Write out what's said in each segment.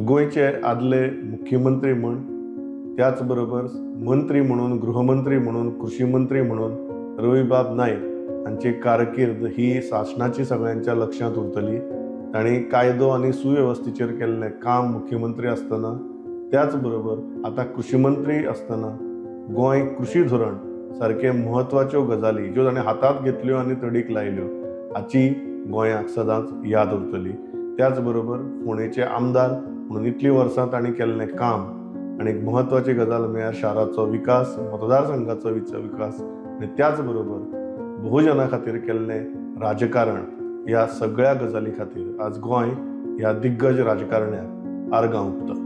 गोयचे आदले मुख्यमंत्री म्हण त्याच बरोबर मंत्री म्हणून गृहमंत्री म्हणून कृषी मंत्री म्हणून रविबाब नाईक हांची कारकीर्द ही शासनाची सगळ्यांच्या लक्षांत उरतली। तांणी कायदो आनी सुवेवस्थेचेर केल्लें काम मुख्यमंत्री आसतना त्याच बरोबर आता कृषी मंत्री आसतना गोंय कृषी धोरण सारके म्हत्वाच्यो गजाली ज्यो ताणें हातात घेतल्यो आनी तडीक लायल्यो हाची गोंयाक सदांच याद उरतली। त्याच बरोबर फोंडेचे आमदार म्हणून इतलीं वर्सां तांणी केल्लें काम आनी एक म्हत्वाची गजाल म्हळ्यार शाराचो विकास, मतदारसंघाचो विकास आनी त्याच बरोबर बहुजना खातीर केल्लें राजकारण ह्या सगळ्या गजाली खातीर आज गोंय ह्या दिग्गज राजकारण्याक आर्गां ओंपता।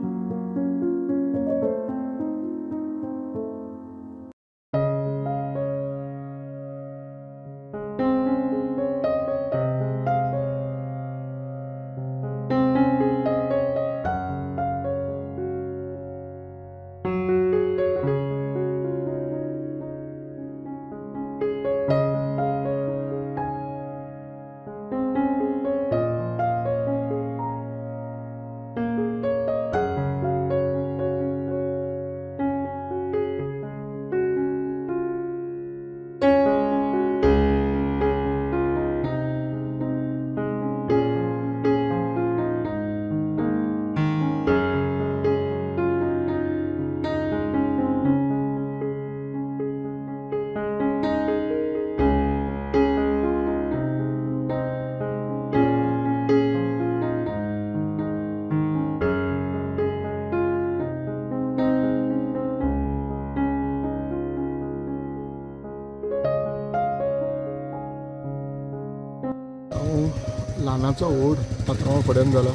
ल्हानाचो व्हड पात्रांवा फुड्यान जाला।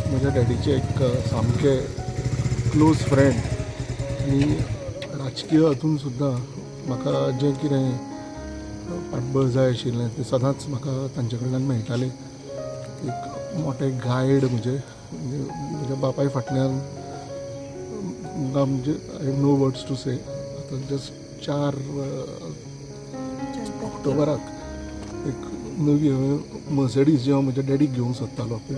म्हज्या डॅडीचे एक सामके क्लोज फ्रेंड आनी राजकीय हातून सुद्दां म्हाका जें कितें पाठबळ जाय आशिल्लें तें सदांच म्हाका तांचे कडल्यान मेळटालें। एक मोठे गायड म्हज्या बापाय फाटल्यान म्हणजे I have no words to say. आतां जस्ट 4 ऑक्टोबराक एक नवी मर्सिडीज जी हांव म्हज्या डॅडीक घेवंक सोदतालो पूण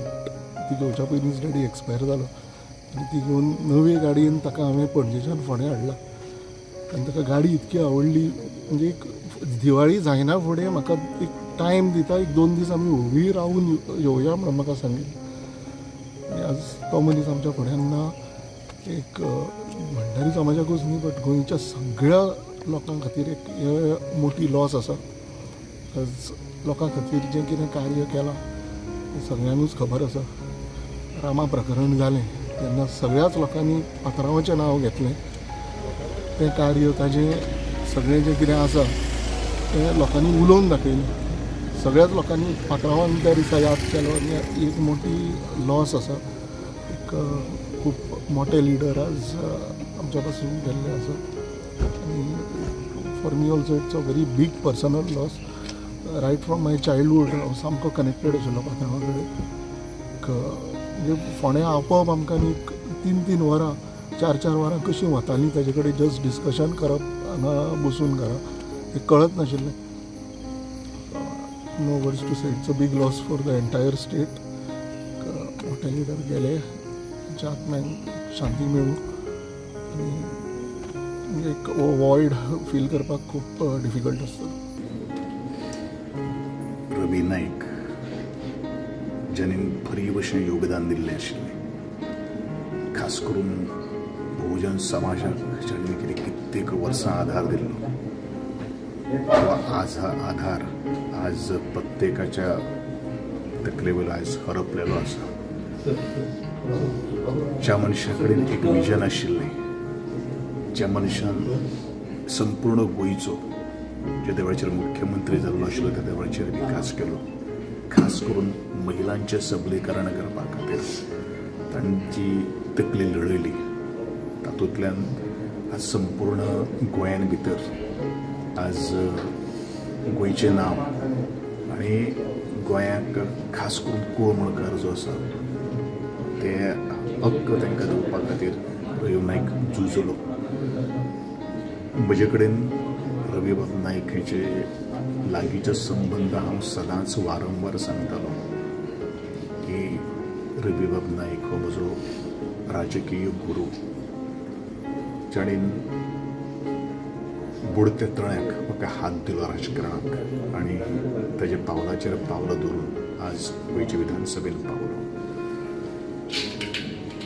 ती घेवच्या पयलींच डॅडी एक्सपायर जालो आनी ती घेवन नवी गाडयेन ताका हांवें पणजेच्यान फोंड्या हाडला आनी ताका गाडी इतकी आवडली म्हणजे एक दिवाळी जायना फुडें म्हाका एक टायम दिता, एक 2 दीस आमी उबी रावून येवया म्हणून म्हाका सांगिल्लें। आनी आज तो मनीस आमच्या फुड्यान ना। एक भंडारी समाजाकूच न्ही बट गोंयच्या सगळ्या लोकां खातीर एक मोठी लॉस आसा। आज लोकां खातीर जें कितें कार्य केलां तें सगळ्यांकूच खबर आसा। रामा प्रकरण जालें तेन्ना सगळ्याच लोकांनी पात्रांवाचें नांव घेतलें। तें कार्य ताजें सगळें जें कितें आसा तें लोकांनी उलोवन दाखयलें। सगळ्याच लोकांनी पात्रांवान त्या दिसा याद केलो आनी एक मोठी लॉस आसा। एक खूब मोठे लिडर आज आमच्या पासून गेल्ले आसा आनी for me also it's a very big personal loss. Right from my childhood हांव सामको कनेक्टेड आशिल्लो पात्रांवा कडेन। म्हणजे फोंड्या आपोवप आमकां न्ही 3-3 वरां 4-4 वरां कशीं वतालीं ताजे कडेन जस्ट डिस्कशन करप हांगा बसून करप हें कळत नाशिल्लें। No words to say, it's a big loss for the entire state. मोठे लिडर गेले, तांच्या आत्म्यांक शांती मेळूं आनी एक वॉयड फील करपाक खूब डिफिकल्ट आसता। रवी नाईक ज्यांनी बरी भशेन योगदान दिल्लें आशिल्लें, खास करून बहुजन समाजाक ज्यांनी कितें कित्येक वर्सां आधार दिल्लो आज हा आधार आज प्रत्येकाच्या तकलेवेलो आज हरपलेलो आसा। ज्या मनशा कडेन एक विजन आशिल्लें, ज्या मनशान संपूर्ण गोंयचो ज्या वेळाचेर मुख्यमंत्री जाल्लो आशिल्लो त्या वेळाचेर विकास केलो, खास करून महिलांचे सबलीकरण करपा खातीर तांची तकली लढयली। तातूंतल्यान आज संपूर्ण गोंयान भितर आज गोंयचें नांव आनी गोंयाक खास करून कुळमळकार जो आसा ते हक्क तांकां दिवपा खातीर रवी नाईक झुजलो। म्हजे कडेन रवी नाईक हाचे लागींचे संबंद हांव सदांच वारंवार सांगतालो की रविबाब नाईक हो म्हजो राजकीय गुरू, जाणेन बुडते तळ्याक म्हाका हात दिलो राजकारणाक आनी ताच्या पावलाचेर पावलां दवरून आज गोंयचे विधानसभेन पावलो.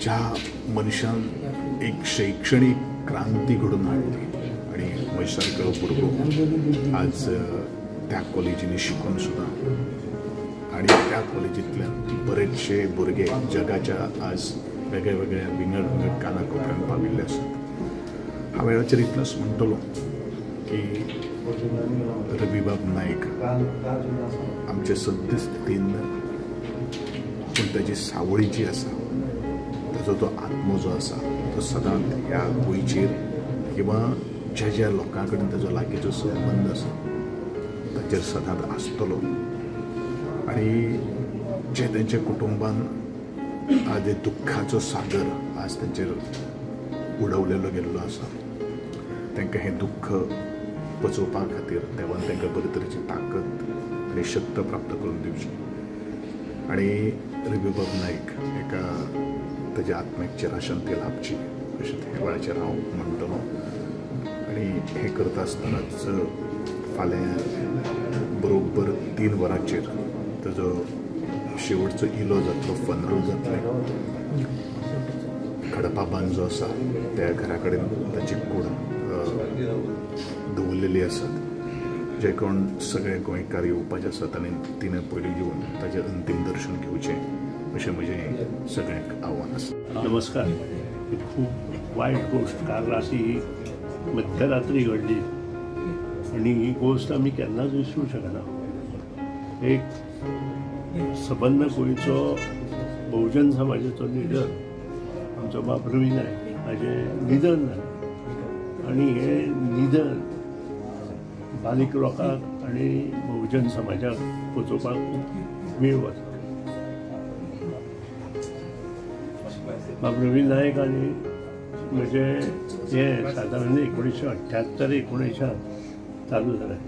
ज्या मनशान एक शैक्षणीक क्रांती घडून हाडली आनी म्हजे सारको भुरगो आज त्या कॉलेजींनी शिकून सुद्दां आनी त्या कॉलेजींतल्यान बरेचशे भुरगे जगाच्या आज वेगळ्या वेगळ्या विंगड कानाकोपऱ्यांत पाविल्ले आसात. हांव वेळाचेर इतलेंच म्हणटलो की रविबाब नाईक आमचे सद्यस्थितीन पूण ताची सावळी जी आसा, ताजो तो आत्मो जो आसा तो सदांच ह्या गोंयचेर किंवा ज्या ज्या लोकां कडेन ताजो लागींचो संबंद आसा ताचेर सदांच आसतलो. आनी जे तेंच्या कुटुंबान आज दुख्खाचो सागर आज तांचेर उडवलेलो गेल्लो आसा, तांकां हें दुख्ख पचोवपा खातीर देवान तांकां बरे तरेची ताकद आनी शक्त प्राप्त करून दिवची. आनी रविबाब नाईक एका ताच्या आत्म्याक चिराशांती लाभची अशें हे वेळाचेर हांव म्हणटलो. आनी हें करता आसतनाच फाल्यां बरोबर 3 वरांचेर ताजो शेवटचो इलो जातलो, फनरल जातलें. खडपाबान जो आसा त्या घरा कडेन ताची कूड दवरलेली आसात, जे कोण सगळे गोंयकार येवपाचे आसात आनी तिणें पयलीं येवन ताचें अंतीम दर्शन घेवचें अशें म्हजें सगळ्यांक आव्हान आसा. नमस्कार. खूब वायट गोष्ट काल राती मध्यरात्री घडली आणि ही गोष्ट आमी केन्नाच विसरूंक शकना. एक सबंद गोंयचो बहुजन समाजाचो लिडर आमचो बाब रवी नायक हाचें निधन जालें आनी हें निधन बारीक लोकांक आनी बहुजन समाजाक पोचोवपाक खूब वेळ वता. बाब रवी नायक आनी म्हजे हें सादारण 1978-19 चालू जालें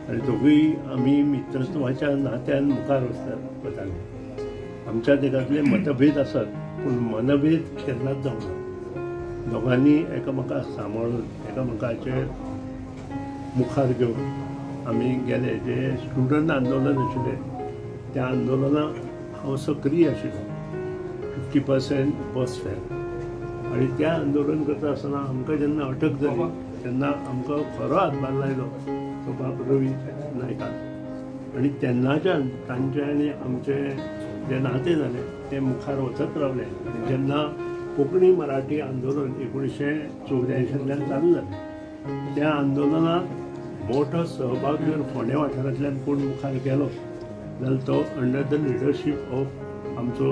आनी दोगूय आमी मित्रत्वाच्या नात्यान मुखार वताले. आमच्या देगांतले मतभेद आसात पूण मनभेद केन्नाच जावंक ना. दोगांनी एकामेकाक सांबाळून एकामेकाचेर मुखार घेवन आमी गेले. जे स्टुडंट आंदोलन आशिल्लें त्या आंदोलनाक हांव सक्रीय आशिल्लो. 50% बस फेर. आनी तें आंदोलन करता आसतना आमकां जेन्ना अटक जाली तेन्ना आमकां खरो हातभार लायलो तो बाब रवी नायकान. आनी तेन्नाच्यान तांचे आनी आमचें जें नातें जालें तें मुखार वचत रावलें. आनी जेन्ना कोंकणी मराठी आंदोलन 1984 चालू जालें त्या आंदोलनात मोठो सहभाग जर फोंड्या वाठारांतल्यान कोण मुखार गेलो जाल्यार तो अंडर द लिडरशीप ऑफ आमचो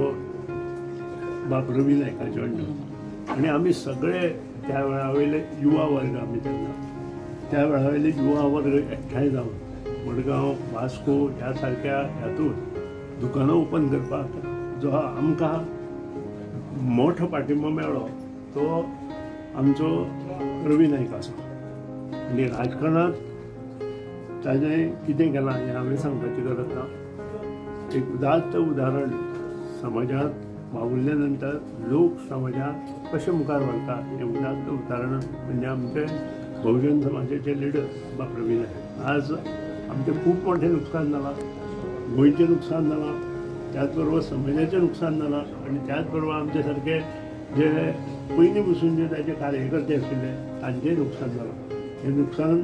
बाब रवी नायकाचे अंडर. आनी आमी सगळे त्या वेळा वयले युवा वर्ग आमी तेन्ना त्या वेळा वयले युवा वर्ग एकठांय जावन मडगांव वास्को ह्या सारक्या हातून दुकानां ओपन करपाक जो आमकां मोठो पाठिंबो मेळ्ळो तो आमचो रवी नायक आसा. आनी राजकारणांत ताणें कितें केलां हें हांवें सांगपाची गरज ना. एक उदात्त उदाहरण समाजांत वावुरल्या नंतर लोक समाजांत कशें मुखार व्हरता हें उदात्त उदाहरण म्हणजे आमचे बहुजन समाजाचे लिडर बाब रवी नायक. आज आमचें खूब मोठें नुकसान जालां. गोंयचें नुकसान जालां, त्याच बरोबर समाजाचें नुकसान जालां आनी त्याच बरोबर आमचे सारके जे पयलीं पसून जे ताचे कार्यकर्ते आशिल्ले तांचेंय नुकसान जालां. हें नुकसान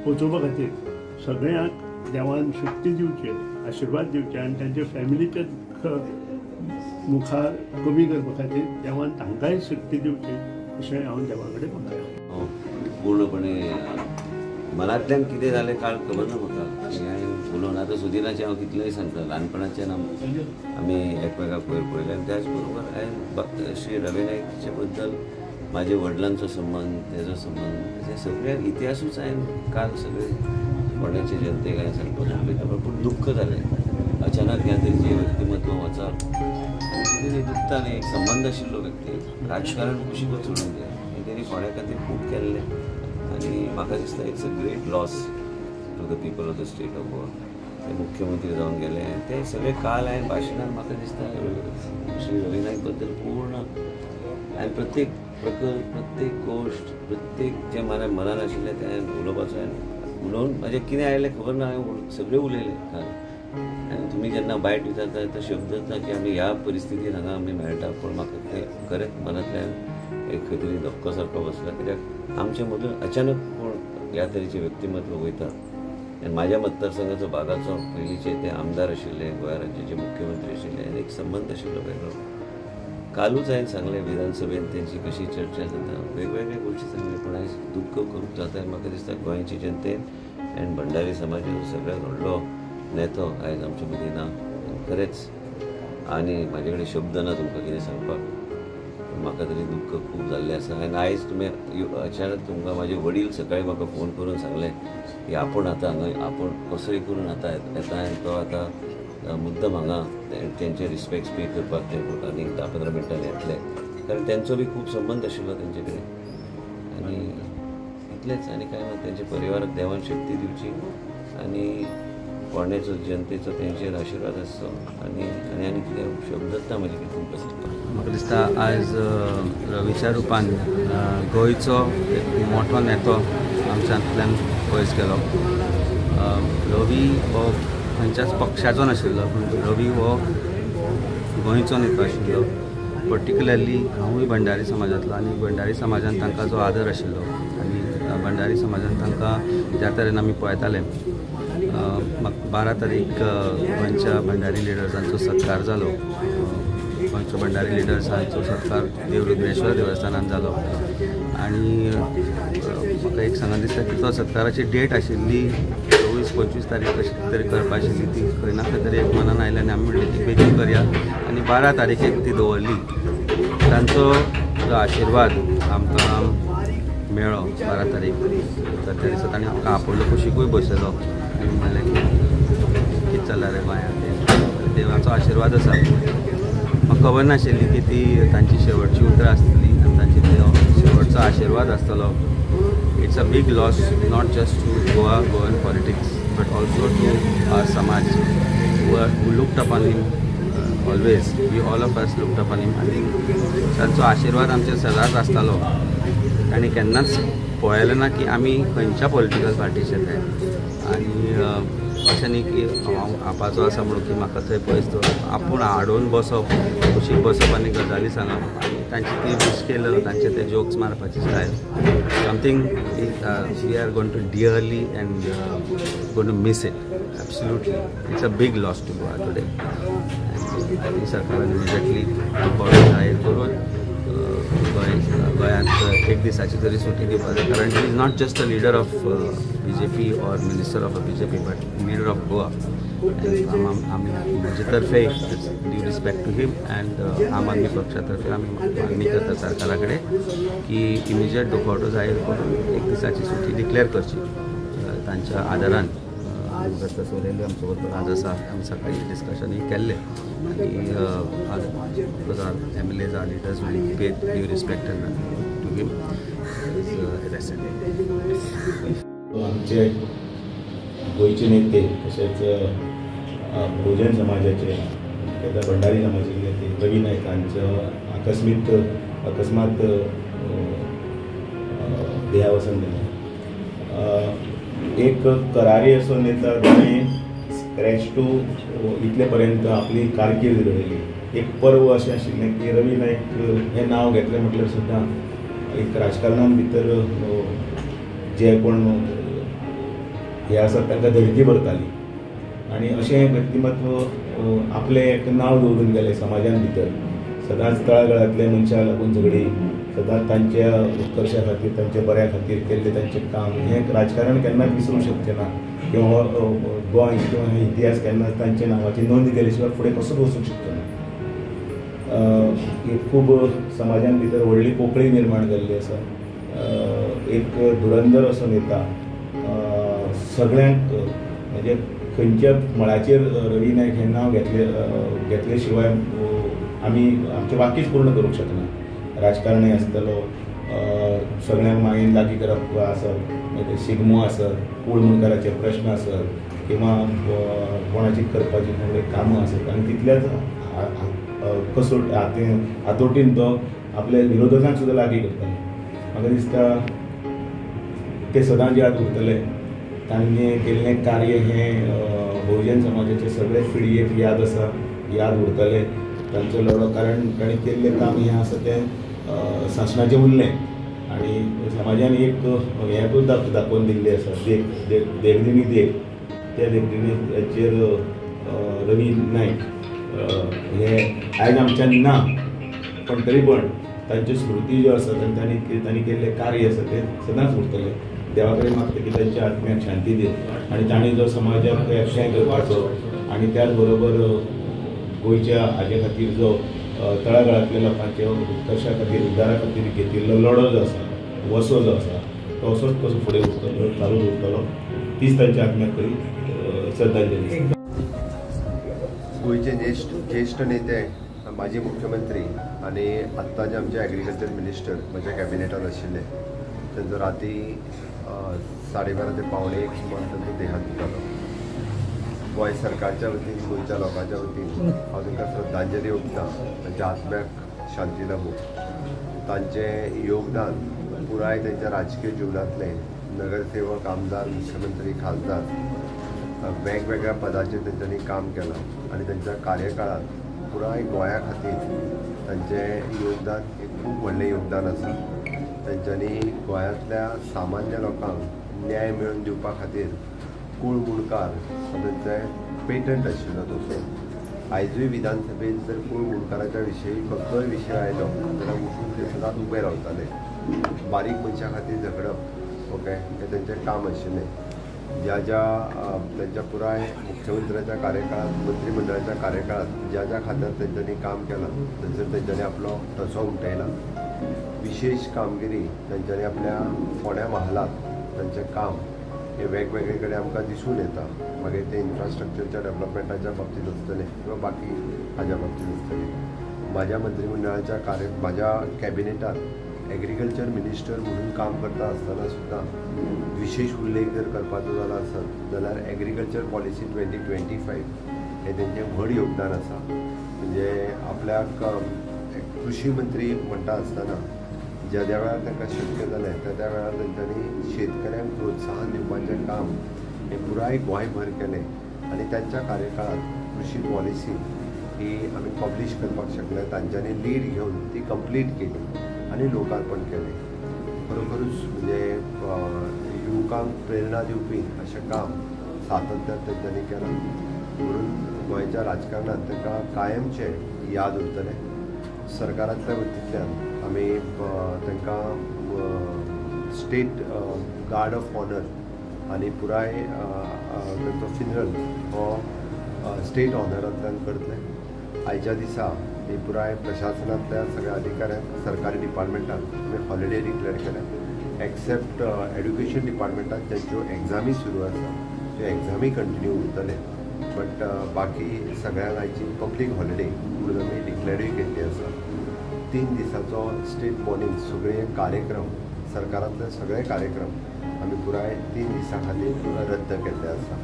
पोचोवपा खातीर सगळ्यांक देवान शक्ती दिवची, आशिर्वाद दिवचे आनी तांचे फॅमिलीचे दुख्ख मुखार कमी करपा खातीर देवान तांकांय शक्ती दिवची अशें हांव देवा कडेन मागतां. पूर्णपणे मनांतल्यान कितें जालें काल खबर ना म्हाका. हांवें उलोवन आतां सुदिनाचें हांव कितलेंय सांगता. ल्हानपणाच्यान आमी एकमेकाक पयले आनी त्याच बरोबर हांवें श्री रवी नायकाचे बद्दल म्हाज्या वडिलांचो संबंध, तेजो संबंध, हे सगळे इतिहासूच हांवें काल सगळे फोंड्याचे जनतेक हांवें सांगपाक सोदलो. पूण दुख्ख जालें अचानक ह्या तरेचें व्यक्तिमत्व वचप. दुखता न्ही, एक संबंध आशिल्लो व्यक्ती राजकारण कुशीक सोडून दिलें. तेणी फोंड्या खातीर खूब केल्लें आनी म्हाका दिसता it's a great loss to the people of the state of Goa. ते मुख्यमंत्री जावन गेले ते सगळे काल हांवें भाशणांत म्हाका दिसता श्री रवी नाईक बद्दल पूर्ण हांवें प्रत्येक प्रकल्प प्रत्येक गोश्ट प्रत्येक जे म्हाज्या मनान आशिल्लें तें हांवें उलोवपाचो हांवें उलोवन म्हाजें कितें आयलें खबर ना हांवें सगळें उलयलें काल आनी तुमी जेन्ना बायट विचारता तो शब्दच ना की आमी ह्या परिस्थितीन हांगा आमी मेळटा पूण म्हाका तें खरेंच मनांतल्यान एक खंय तरी धक्को सारको बसला कित्याक आमचे मदून अचानक कोण ह्या तरेचे व्यक्तिमत्व वयता आनी म्हाज्या मतदारसंघाचो भागाचो पयलींचे ते आमदार आशिल्ले गोंय राज्याचे मुख्यमंत्री आशिल्ले आनी एक संबंध आशिल्लो वेगळो कालूच हांवें सांगलें विधानसभेन तेंची कशी चर्चा जाता वेगवेगळे गोश्टी सांगले पूण आयज दुख्ख खूब जाता आनी म्हाका दिसता गोंयचे जनतेन आनी भंडारी समाजाचो सगळ्यात व्हडलो नेतो आयज आमचे मदीं ना खरेंच आनी म्हाजे कडेन शब्द ना तुमकां कितें सांगपाक म्हाका तरी दुख्ख खूब जाल्लें आसा आनी आयज तुमी अचानक तुमकां म्हाजे वडील सकाळीं म्हाका फोन करून सांगलें की आपूण आतां हांगा आपूण कसोय करून आतां येता आनी तो आतां मुद्दम हांगा तेंचे रिस्पेक्ट पे करपाक ते आनी 10-15 मिनटांनी येतले कारण तेंचो बी खूब संबंद आशिल्लो तेंचे कडेन आनी इतलेंच आनी कांय ना तेंचे परिवाराक देवान शक्ती दिवची आनी फोंड्याचो जनतेचो तेंचेर आशिर्वाद आसचो आनी कितें शब्दच ना म्हाजे कितें तुमकां सांगपाक म्हाका दिसता आयज रवीच्या रुपान गोंयचो एक मोठो नेतो आमच्यांतल्यान पयस गेलो रवी हो खंयच्याच पक्षाचो नाशिल्लो पूण रवी हो गोंयचो नेतो आशिल्लो पर्टिक्युलरली हांवूय भंडारी समाजांतलो आनी भंडारी समाजान तांकां जो आदर आशिल्लो आनी भंडारी समाजान तांकां ज्या तरेन आमी पळयताले म्हाका 12 तारीख गोंयच्या भंडारी लिडर्सांचो सत्कार जालो गोंयच्या भंडारी लिडर्सांचो सत्कार देवरुद्रेश्वर देवस्थानान जालो आनी म्हाका एक सांगन दिसता की तो सत्काराची डेट आशिल्ली 24-25 तारीख कशी तरी करपा आशिल्ली ती खंय ना खंय तरी एक मनान आयलें आनी आमी म्हणलें ती बेगीन करया आनी 12 तारीखेक ती दवरली तांचो जो आशिर्वाद आमकां मेळ्ळो 12 तारीख तर त्या दिसा ताणें आमकां आपयलो कुशीकूय बसयलो आनी म्हणलें की कितें चल्लां रे गोंयांत देवाचो आशिर्वाद आसा म्हाका खबर नाशिल्ली की ती तांची शेवटची उतरां आसतली आनी तांची शेवटचो आशिर्वाद आसतलो it's a big loss not just to Goan politics but also to our समाज who looked upon him always we all of us looked upon him आनी तांचो आशिर्वाद आमचेर सदांच आसतालो ताणें केन्नाच पळयलें ना की आमी खंयच्या पॉलिटिकल पार्टीचे ते आनी अशें न्ही की हांव आपाचो आसा म्हणून की म्हाका थंय पयस दवरप आपूण आडोवन बसप कुशीक बसप आनी गजाली सांगप आनी तांची ती मुश्कील तांचे ते जोक्स मारपाची style something we are going to dearly and going to miss it absolutely it's a big loss to Goa today आनी सरकारान इमिजिएटली रिपोर्ट जाहीर करून गोंयांत एक दिसाची तरी सुटी दिवपाक जाय कारण he is not just a leader of BJP और minister of BJP but leader of Goa आमी म्हजे तर्फे due respect to him and Aam Aadmi पक्षा तर्फे आमी मागणी करता सरकारा कडेन की इमिजिएट दुखवटो जाहीर करून एक दिसाची सुटी डिक्लेअर करची तांच्या आदारान दत्त सोरेंद्र आमचे बरोबर आज आसा आमी सकाळी डिस्कशनूय केल्लें आनी MLAs or leaders will pay due respect to him आमचे गोंयचे नेते तशेंच बहुजन समाजाचे भंडारी समाजाचे नेते रवी नाईक हांचो अकस्मात देहावसान जालें एक करारी असो नेता जाणें स्क्रॅच टू इतले पर्यंत आपली कारकीर्द घडयली एक पर्व अशें आशिल्लें की रवी नाईक हें नांव घेतलें म्हटल्यार सुद्दां एक राजकारणान भितर जे कोण हे आसात तांकां धडकी भरताली आनी अशें व्यक्तिमत्व आपलें एक नांव दवरून गेलें समाजान भितर सदांच तळागाळांतल्या मनशाक लागून झगडी सदांच तांच्या उत्कर्शा खातीर तांच्या बऱ्या खातीर केल्लें तांचें काम हें राजकारण केन्नाच विसरूंक शकचें ना किंवा गोंय किंवा इतिहास केन्नाच तांच्या नांवाची नोंद केले शिवाय फुडें कसोच वचूंक शकचो ना खूब समाजान भितर व्हडली पोकळी निर्माण जाल्ली आसा एक धुरंदर असो नेता सगळ्यांक म्हणजे खंयच्या मळाचेर रवी नाईक हें नांव घेतले शिवाय आमी आमचें वाक्यच पूर्ण करूंक शकना राजकारणी आसतलो सगळ्यांक मागीर लागीं करप आसत शिगमो आसत कूळ मुखाराचे प्रश्न आसत किंवा कोणाची करपाची कोणते कामां आसत आनी तितल्याच हातोटीन तो आपल्या विरोधकांक सुद्दां लागीं करताले. म्हाका दिसता ते सदांच याद उरतले. तांणी केल्लें कार्य हें बहुजन समाजाचे सगळे पिळगेक याद आसा, याद उरतले तांचो लढो. कारण तांणी केल्लें काम हें आसा तें शासनाचें उरलें आनी समाजान एक हेंकूच दाखोवन दिल्लें आसा, देखदिणी देख. त्या देखदिणीचेर रवी नायक हे आयज आमच्यान ना, पण तरी पण तांच्यो स्मृती ज्यो आसात आनी तांणी केल्लें कार्य आसा तें सदांच उरतलें. देवा कडेन मागता की तांच्या आत्म्याक शांती दी आनी तांणी जो समाजाक एकठांय करपाचो आनी त्याच बरोबर गोंयच्या हाजे खातीर जो तळागाळांतल्या लोकांच्या उत्कर्शा खातीर उद्दारा खातीर घेतिल्लो लढो जो आसा, वसो जो आसा तो असोच कसो फुडें उरतलो, चालूच उरतलो. तीच तांच्या आत्म्याक खरी श्रद्धांजली. गोंयचे ज्येश्ठ नेते, माजी मुख्यमंत्री आणि आत्ताचे आमचे ॲग्रिकल्चर मिनिस्टर म्हज्या कॅबिनेटान आशिल्ले, तांचो राती 12:30 ते 1:45 सुमार तांचो देहांत जालो. गोंय सरकारच्या वतीन, गोंयच्या लोकांच्या वतीन हांव तांकां श्रद्धांजली ओंपता. तांच्या आत्म्याक शांती लाभूं. तांचें योगदान पुराय तांच्या राजकीय जिवनांतलें नगरसेवक, आमदार, मुख्यमंत्री, खासदार वेगवेगळ्या पदाचेर तांच्यांनी काम केलां आनी तांच्या कार्यकाळांत पुराय गोंया खातीर तांचें योगदान एक खूब व्हडलें योगदान आसा. तांच्यांनी गोंयांतल्या सामान्य लोकांक न्याय मेळोवन दिवपा खातीर कूळ मुणकार हो तांचें पेटंट आशिल्लो. तसो आयजूय विधानसभेत जर कूळ मुणकाराच्या विशयी कसलोय विशय आयलो जाल्यार उठून ते सदांच उबे रावताले. बारीक मनशा खातीर झगडप ओके हें तांचें काम आशिल्लें. ज्या त्यांच्या पुराय मुख्यमंत्र्याच्या कार्यकाळात, मंत्रिमंडळाच्या कार्यकाळात ज्या खात्यात त्यांनी काम केलं थंयसर त्यांच्यानी आपलो ठसो उमटयला. विशेष कामगिरी त्यांच्यानी आपल्या फोंड्या महालात तांचें काम हे वेगवेगळे कडेन आमकां दिसून येता. मागीर ते इन्फ्रास्ट्रक्चरच्या डेव्हलपमेंटाच्या बाबतींत आसतलें किंवा बाकी हाज्या बाबतींत आसतलें. म्हाज्या मंत्रिमंडळाच्या म्हाज्या कॅबिनेटात ॲग्रिकल्चर मिनिस्टर म्हणून काम करता आसतना सुद्दां विशेष उल्लेख जर करपाचो जालो आसत जाल्यार ॲग्रिकल्चर पॉलिसी 2025 हें तेंचें व्हड योगदान आसा. म्हणजे आपल्याक कृषी मंत्री म्हणटा आसतना ज्या वेळार तांकां शक्य जालें त्या वेळार तांच्यांनी शेतकऱ्यांक प्रोत्साहन दिवपाचें काम हें पुराय गोंयभर केलें आनी तांच्या कार्यकाळांत कृषी पॉलिसी ही आमी पब्लीश करपाक शकले. तांच्यांनी लीड घेवन ती कंप्लीट केली आनी लोकार्पण केलें. खरोखरूच म्हणजे युवकांक प्रेरणा दिवपी अशें काम सातत्यान तांच्यांनी केलां. म्हणून गोंयच्या राजकारणांत तांकां कायमचे याद उरतलें. सरकारांतल्या वतींतल्यान आमी तांकां स्टेट गार्ड ऑफ ऑनर आनी पुराय तांचो फिनरल हो स्टेट ऑनरांतल्यान करतले. आयच्या दिसा ही पुराय प्रशासनांतल्या सगळ्या अधिकाऱ्यांक सरकारी डिपार्टमेंटांत आमी हॉलिडे डिक्लेअर केल्या एक्सेप्ट एड्युकेशन डिपार्टमेंटात ज्यांच्यो एग्जामी सुरू आसा त्यो एग्जामी कंटिन्यू उरतले. बट बाकी सगळ्यांक आयची पब्लीक हॉलिडे म्हणून आमी डिक्लेअरूय केल्ली आसा. 3 दिसाचो स्टेट मॉर्निंग सगळे कार्यक्रम, सरकारांतले सगळे कार्यक्रम आमी पुराय 3 दिसां खातीर रद्द केल्ले आसा.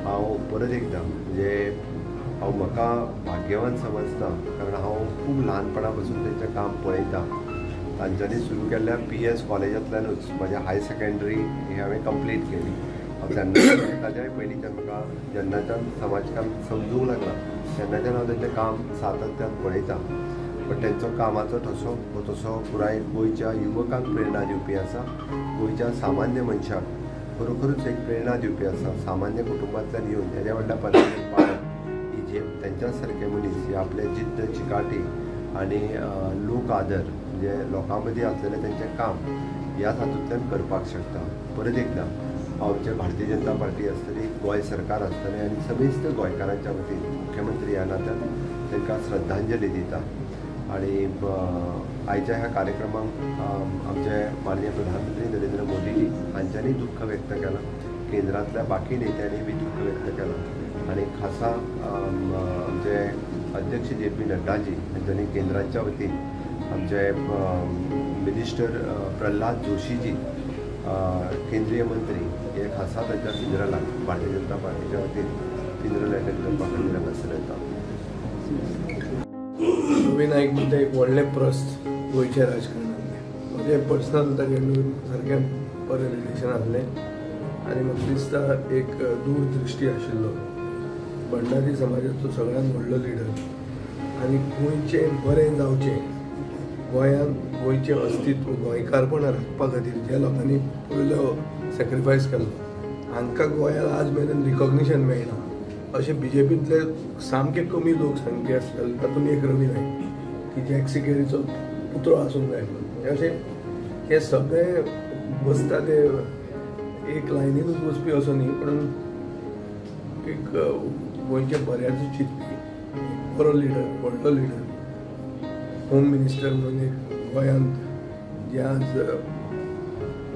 हांव परत एकदां म्हणजे हांव म्हाका भाग्यवान समजता कारण हांव खूब ल्हानपणा पासून तेंचें काम पळयता. तांच्यांनी सुरू केल्ल्या PS कॉलेजांतल्यानूच म्हाजें हाय सेकंडरी ही हांवें कंप्लीट केली. हांव तेन्ना ताज्याय पयलींच्यान म्हाका जेन्नाच्यान समाजकाम समजूंक लागला तेन्नाच्यान हांव तेंचें काम सातत्यान पळयता. पण तेंचो कामाचो ठसो हो तसो पुराय गोंयच्या युवकांक प्रेरणा दिवपी आसा. गोंयच्या सामान्य मनशाक खरोखरूच एक प्रेरणा दिवपी आसा. सामान्य कुटुंबांतल्यान येवन येद्या व्हडल्या पदाचेर पावप ही जे तेंच्या सारके मनीस जे आपले जिद्द चिकाटी आनी लोक आदर म्हणजे लोकां मदीं आसलेलें तेंचें काम ह्या हातूंतल्यान करपाक शकता. परत एकदां हांव आमचे भारतीय जनता पार्टी आसतली, गोंय सरकार आसतलें आनी समेस्त गोंयकारांच्या वतीन मुख्यमंत्री ह्या नात्यान तांकां श्रद्धांजली दिता. आणि आयच्या ह्या कार्यक्रमाक आमचे माननीय प्रधानमंत्री नरेंद्र मोदीजी हांच्यांनी दुख्ख व्यक्त केलां. केंद्रांतल्या बाकी नेत्यांनी बी दुख्ख व्यक्त केलां आनी खासा आमचे अध्यक्ष JP नड्डाजी हांच्यांनी केंद्राच्या वतीन आमचे मिनिस्टर प्रल्हाद जोशीजी केंद्रीय मंत्री हे खासा ताच्या फिनरलाक भारतीय जनता पार्टीच्या वतीन फिनरल अटेंड करपाक निरंग आसलो येता. रवी नाईक म्हणजे एक व्हडलें प्रस्त गोंयच्या राजकारणांतलें. म्हजें पर्सनल ताचे सारकें बरें रिलेशन आसलें आनी म्हाका दिसता एक दूरदृश्टी आशिल्लो. भंडारी समाजाचो सगळ्यांत व्हडलो लिडर आनी गोंयचें बरें जावचें, गोंयांत गोंयचें अस्तित्व गोंयकारपण राखपा खातीर ज्या लोकांनी पयलो सॅक्रिफायस केल्लो, हांकां गोंयांत आज मेरेन रिकॉग्निशन मेळना अशें BJPंतले सामके कमी लोक सांगपी आसलेले. तातूंत एक रवी नाईक की जॅक्सी केरीचो पुतळो आसूंक जाय म्हणून. अशें हे सगळे बसता ते एक लायनीनूच बसपी असो न्ही, पूण एक गोंयच्या बऱ्याचो चिंतपी बरो लिडर, व्हडलो लिडर, होम मिनिस्टर म्हणून एक गोंयांत जे आज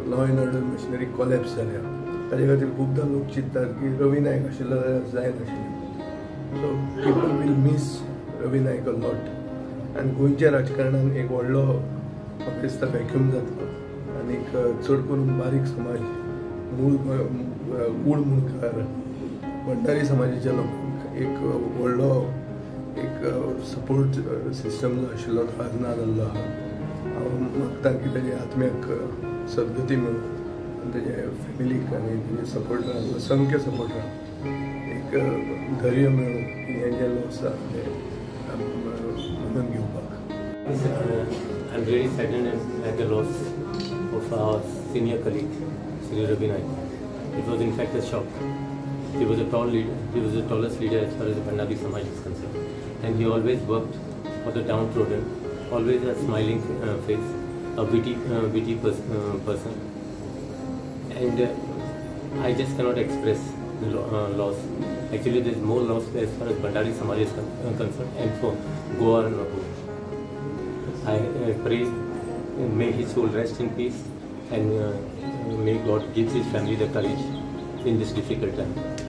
law end order machinery collapse जाल्या ताजे खातीर खुबदां लोक चिंततात की रवी नाईक आशिल्लो जाल्यार जायनाशिल्लें. So people will miss Ravi Naik a lot आनी गोंयच्या राजकारणांत एक व्हडलो म्हाका दिसता वॅक्यूम जातलो आनी चड करून बारीक समाज, मूळ गूढ मुणकार, भंडारी समाजाच्या लोकांक एक व्हडलो एक सपोर्ट सिस्टम जो आशिल्लो तो आज ना जाल्लो आहा. हांव मागता की ताजे आत्म्याक सद्गती मेळूं, ताजे फॅमिलीक आनी ताजे सपोर्टरांक, असंख्य सपोर्टरांक एक धैर्य मेळूं की हे जे लॉस आसा ते म्हणून घेवपाक. I'm really saddened at the loss of our senior colleague, Sri Ravi Naik. It was in fact a shock. He was a tall leader. He was the tallest leader as far as the Bhandari Samaj is concerned. And he always worked for the downtrodden, always a smiling face, a witty person. And I just cannot express the loss. Actually, there is more loss as far as Bhandari Samaj is concerned and for Goa and Nagpur. I pray may his soul rest in peace and may God give his family the courage in this difficult time.